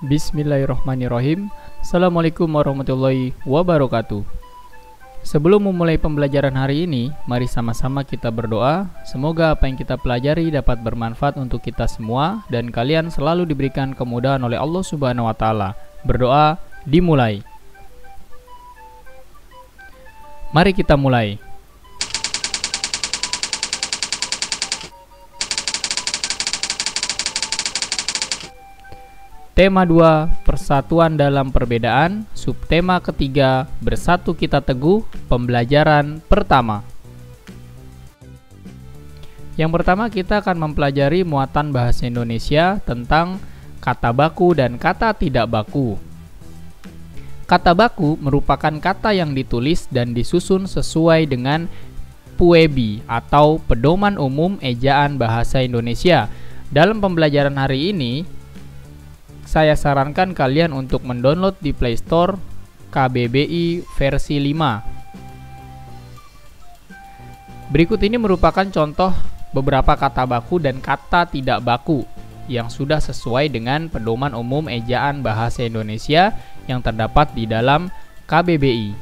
Bismillahirrahmanirrahim. Assalamualaikum warahmatullahi wabarakatuh. Sebelum memulai pembelajaran hari ini, mari sama-sama kita berdoa. Semoga apa yang kita pelajari dapat bermanfaat untuk kita semua dan kalian selalu diberikan kemudahan oleh Allah Subhanahu wa taala. Berdoa dimulai. Mari kita mulai. Tema 2, persatuan dalam perbedaan. Subtema ketiga, bersatu kita teguh. Pembelajaran pertama. Yang pertama kita akan mempelajari muatan bahasa Indonesia tentang kata baku dan kata tidak baku. Kata baku merupakan kata yang ditulis dan disusun sesuai dengan PUEB atau Pedoman Umum Ejaan Bahasa Indonesia. Dalam pembelajaran hari ini, saya sarankan kalian untuk mendownload di Play Store KBBI versi 5. Berikut ini merupakan contoh beberapa kata baku dan kata tidak baku yang sudah sesuai dengan Pedoman Umum Ejaan Bahasa Indonesia yang terdapat di dalam KBBI.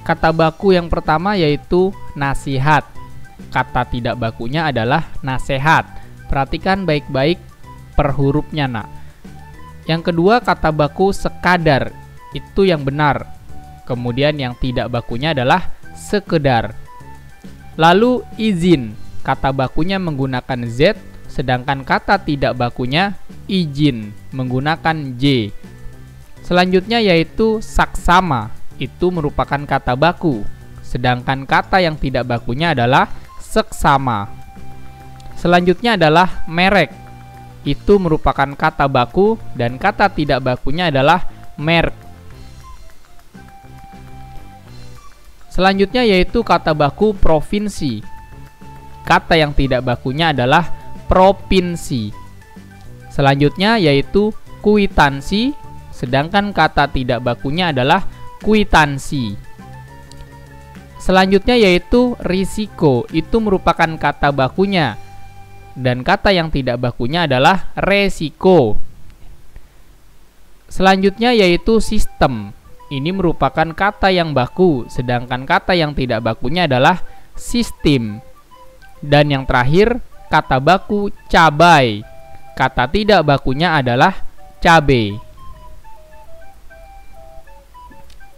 Kata baku yang pertama yaitu nasihat. Kata tidak bakunya adalah nasehat. Perhatikan baik-baik per hurufnya, nak. Yang kedua, kata baku sekadar. Itu yang benar. Kemudian yang tidak bakunya adalah sekedar. Lalu izin. Kata bakunya menggunakan Z, sedangkan kata tidak bakunya izin menggunakan J. Selanjutnya yaitu saksama. Itu merupakan kata baku. Sedangkan kata yang tidak bakunya adalah seksama. Selanjutnya adalah merek. Itu merupakan kata baku dan kata tidak bakunya adalah merek. Selanjutnya yaitu kata baku provinsi. Kata yang tidak bakunya adalah provinsi. Selanjutnya yaitu kuitansi, sedangkan kata tidak bakunya adalah kuitansi. Selanjutnya yaitu risiko. Itu merupakan kata bakunya. Dan kata yang tidak bakunya adalah resiko. Selanjutnya yaitu sistem. Ini merupakan kata yang baku, sedangkan kata yang tidak bakunya adalah sistem. Dan yang terakhir, kata baku cabai. Kata tidak bakunya adalah cabe.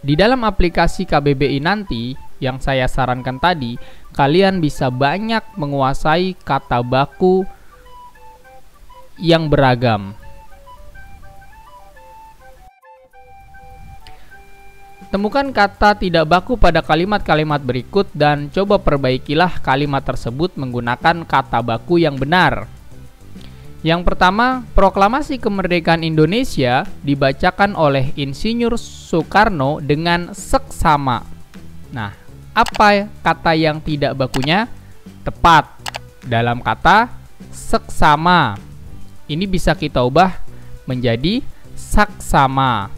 Di dalam aplikasi KBBI nanti, yang saya sarankan tadi, kalian bisa banyak menguasai kata baku yang beragam. Temukan kata tidak baku pada kalimat-kalimat berikut dan coba perbaikilah kalimat tersebut menggunakan kata baku yang benar. Yang pertama, proklamasi kemerdekaan Indonesia dibacakan oleh Insinyur Soekarno dengan seksama. Nah, apa kata yang tidak bakunya? Tepat dalam kata seksama. Ini bisa kita ubah menjadi saksama.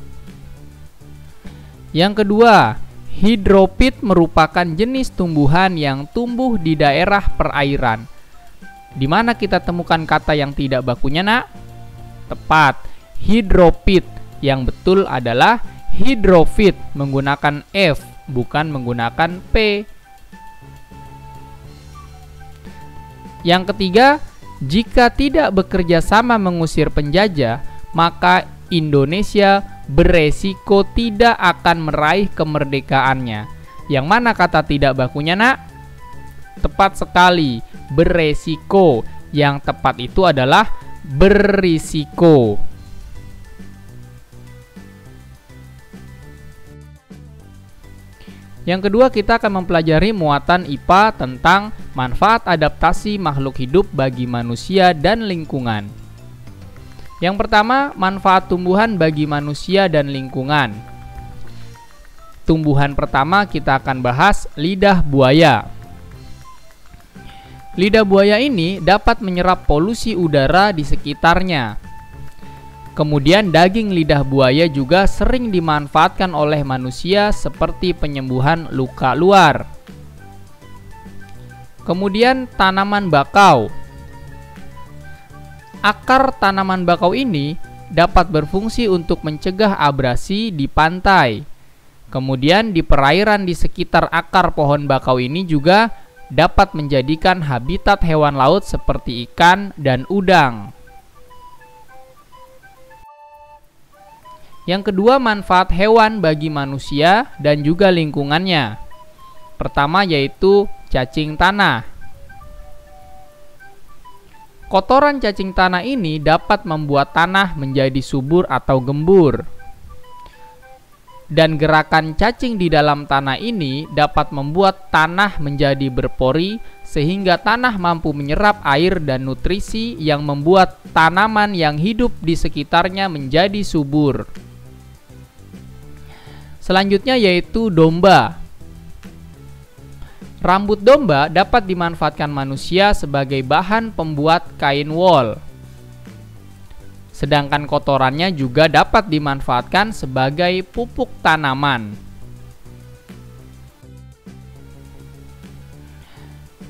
Yang kedua, hidropit merupakan jenis tumbuhan yang tumbuh di daerah perairan. Di mana kita temukan kata yang tidak bakunya, nak? Tepat, hidropit. Yang betul adalah hidrofit menggunakan F, bukan menggunakan P. Yang ketiga, jika tidak bekerja sama mengusir penjajah, maka Indonesia beresiko tidak akan meraih kemerdekaannya. Yang mana kata tidak bakunya, nak? Tepat sekali, beresiko. Yang tepat itu adalah berisiko. Yang kedua, kita akan mempelajari muatan IPA tentang manfaat adaptasi makhluk hidup bagi manusia dan lingkungan. Yang pertama, manfaat tumbuhan bagi manusia dan lingkungan. Tumbuhan pertama kita akan bahas lidah buaya. Lidah buaya ini dapat menyerap polusi udara di sekitarnya. Kemudian daging lidah buaya juga sering dimanfaatkan oleh manusia seperti penyembuhan luka luar. Kemudian tanaman bakau. Akar tanaman bakau ini dapat berfungsi untuk mencegah abrasi di pantai. Kemudian di perairan di sekitar akar pohon bakau ini juga dapat menjadikan habitat hewan laut seperti ikan dan udang. Yang kedua, manfaat hewan bagi manusia dan juga lingkungannya. Pertama yaitu cacing tanah. Kotoran cacing tanah ini dapat membuat tanah menjadi subur atau gembur. Dan gerakan cacing di dalam tanah ini dapat membuat tanah menjadi berpori sehingga tanah mampu menyerap air dan nutrisi yang membuat tanaman yang hidup di sekitarnya menjadi subur. Selanjutnya yaitu domba. Rambut domba dapat dimanfaatkan manusia sebagai bahan pembuat kain wol. Sedangkan kotorannya juga dapat dimanfaatkan sebagai pupuk tanaman.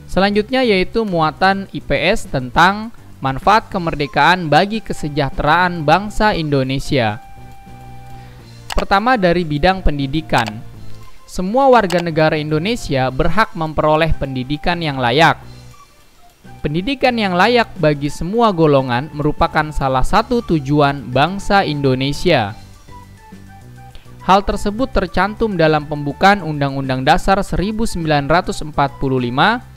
Selanjutnya yaitu muatan IPS tentang manfaat kemerdekaan bagi kesejahteraan bangsa Indonesia. Pertama dari bidang pendidikan. Semua warga negara Indonesia berhak memperoleh pendidikan yang layak. Pendidikan yang layak bagi semua golongan merupakan salah satu tujuan bangsa Indonesia. Hal tersebut tercantum dalam pembukaan Undang-Undang Dasar 1945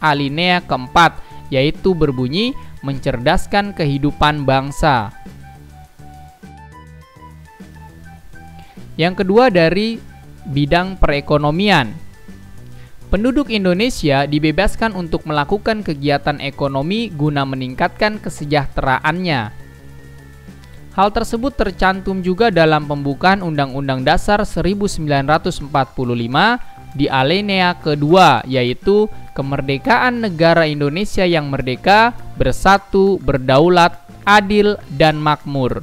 alinea keempat, yaitu berbunyi mencerdaskan kehidupan bangsa. Yang kedua dari bidang perekonomian. Penduduk Indonesia dibebaskan untuk melakukan kegiatan ekonomi guna meningkatkan kesejahteraannya. Hal tersebut tercantum juga dalam pembukaan Undang-Undang Dasar 1945 di alinea kedua, yaitu kemerdekaan negara Indonesia yang merdeka, bersatu, berdaulat, adil, dan makmur.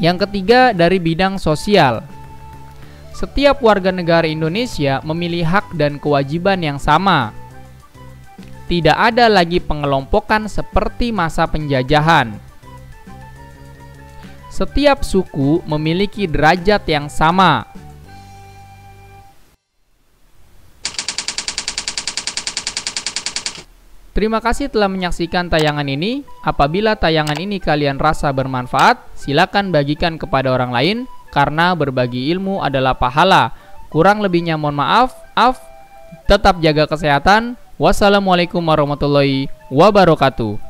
Yang ketiga dari bidang sosial. Setiap warga negara Indonesia memiliki hak dan kewajiban yang sama. Tidak ada lagi pengelompokan seperti masa penjajahan. Setiap suku memiliki derajat yang sama. Terima kasih telah menyaksikan tayangan ini. Apabila tayangan ini kalian rasa bermanfaat, silakan bagikan kepada orang lain, karena berbagi ilmu adalah pahala. Kurang lebihnya mohon maaf. Tetap jaga kesehatan. Wassalamualaikum warahmatullahi wabarakatuh.